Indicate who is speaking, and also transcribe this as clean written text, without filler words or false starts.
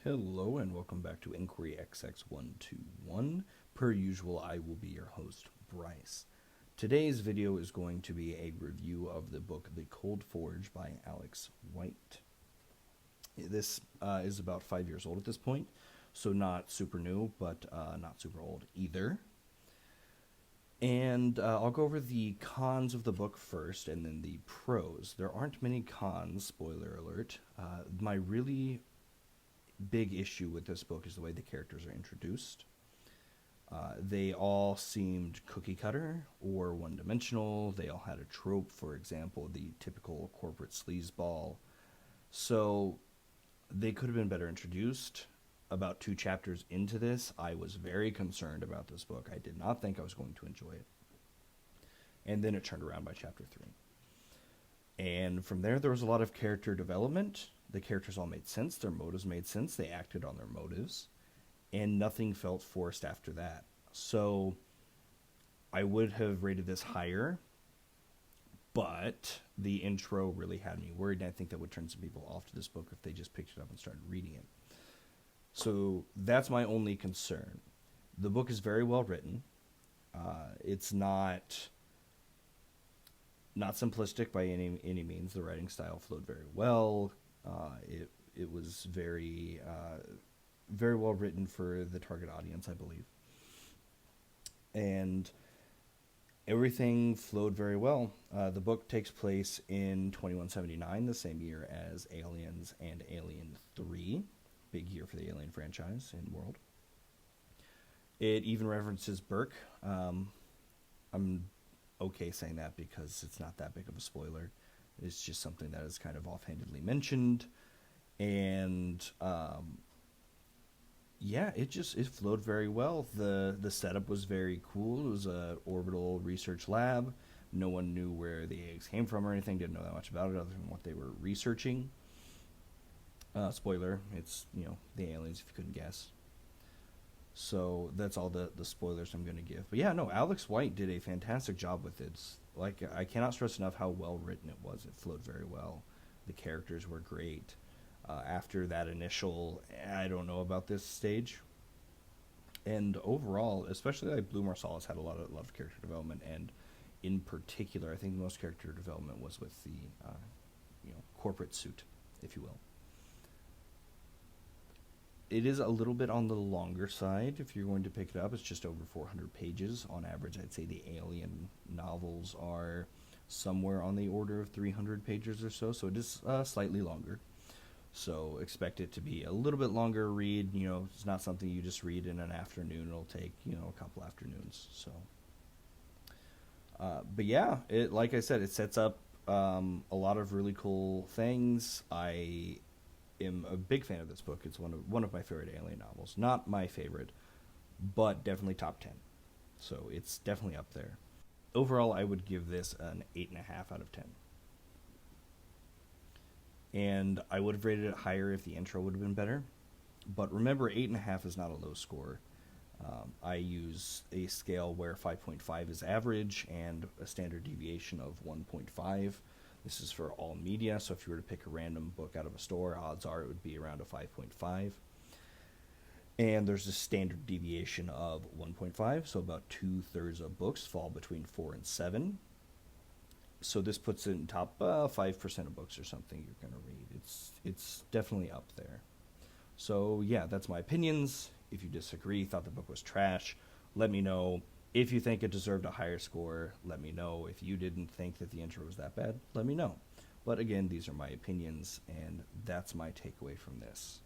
Speaker 1: Hello and welcome back to Inquiry XX121. Per usual, I will be your host, Bryce. Today's video is going to be a review of the book The Cold Forge by Alex White. This is about 5 years old at this point, so not super new, but not super old either. And I'll go over the cons of the book first and then the pros. There aren't many cons, spoiler alert. My really big issue with this book is the way the characters are introduced. They all seemed cookie cutter or one-dimensional. They all had a trope, for example, the typical corporate sleazeball. So they could have been better introduced. About 2 chapters into this, I was very concerned about this book. I did not think I was going to enjoy it. And then it turned around by chapter 3. And from there was a lot of character development. The characters all made sense. Their motives made sense. They acted on their motives. And nothing felt forced after that. So I would have rated this higher. But the intro really had me worried. And I think that would turn some people off to this book if they just picked it up and started reading it. So that's my only concern. The book is very well written. It's not simplistic by any means. The writing style flowed very well. It was very well written for the target audience, I believe. And everything flowed very well. The book takes place in 2179, the same year as Aliens and Alien 3. Big year for the Alien franchise and world. It even references Burke. I'm okay saying that because it's not that big of a spoiler. It's just something that is kind of offhandedly mentioned. And it flowed very well. The setup was very cool. It was a orbital research lab. No one knew where the eggs came from or anything. Didn't know that much about it other than what they were researching. Spoiler, it's, the aliens, if you couldn't guess. So that's all the spoilers I'm going to give. But yeah, no, Alex White did a fantastic job with it. I cannot stress enough how well written it was. It flowed very well. The characters were great. After that initial, I don't know about this stage. And overall, especially like Blue Marsalis had a lot of character development. And in particular, I think the most character development was with the corporate suit, if you will. It is a little bit on the longer side if you're going to pick it up. It's just over 400 pages. On average, I'd say the Alien novels are somewhere on the order of 300 pages or so. So it is slightly longer. So expect it to be a little bit longer read. It's not something you just read in an afternoon. It'll take, a couple afternoons. So, but yeah, like I said, it sets up a lot of really cool things. I am a big fan of this book. It's one of my favorite Alien novels. Not my favorite, but definitely top 10. So it's definitely up there. Overall, I would give this an 8.5 out of 10. And I would have rated it higher if the intro would have been better. But remember, 8.5 is not a low score. I use a scale where 5.5 is average and a standard deviation of 1.5. This is for all media, so if you were to pick a random book out of a store, odds are it would be around a 5.5. And there's a standard deviation of 1.5, so about 2/3 of books fall between 4 and 7. So this puts it in top 5% of books or something you're going to read. It's definitely up there. So yeah, that's my opinions. If you disagree, thought the book was trash, let me know. If you think it deserved a higher score, let me know. If you didn't think that the intro was that bad, let me know. But again, these are my opinions, and that's my takeaway from this.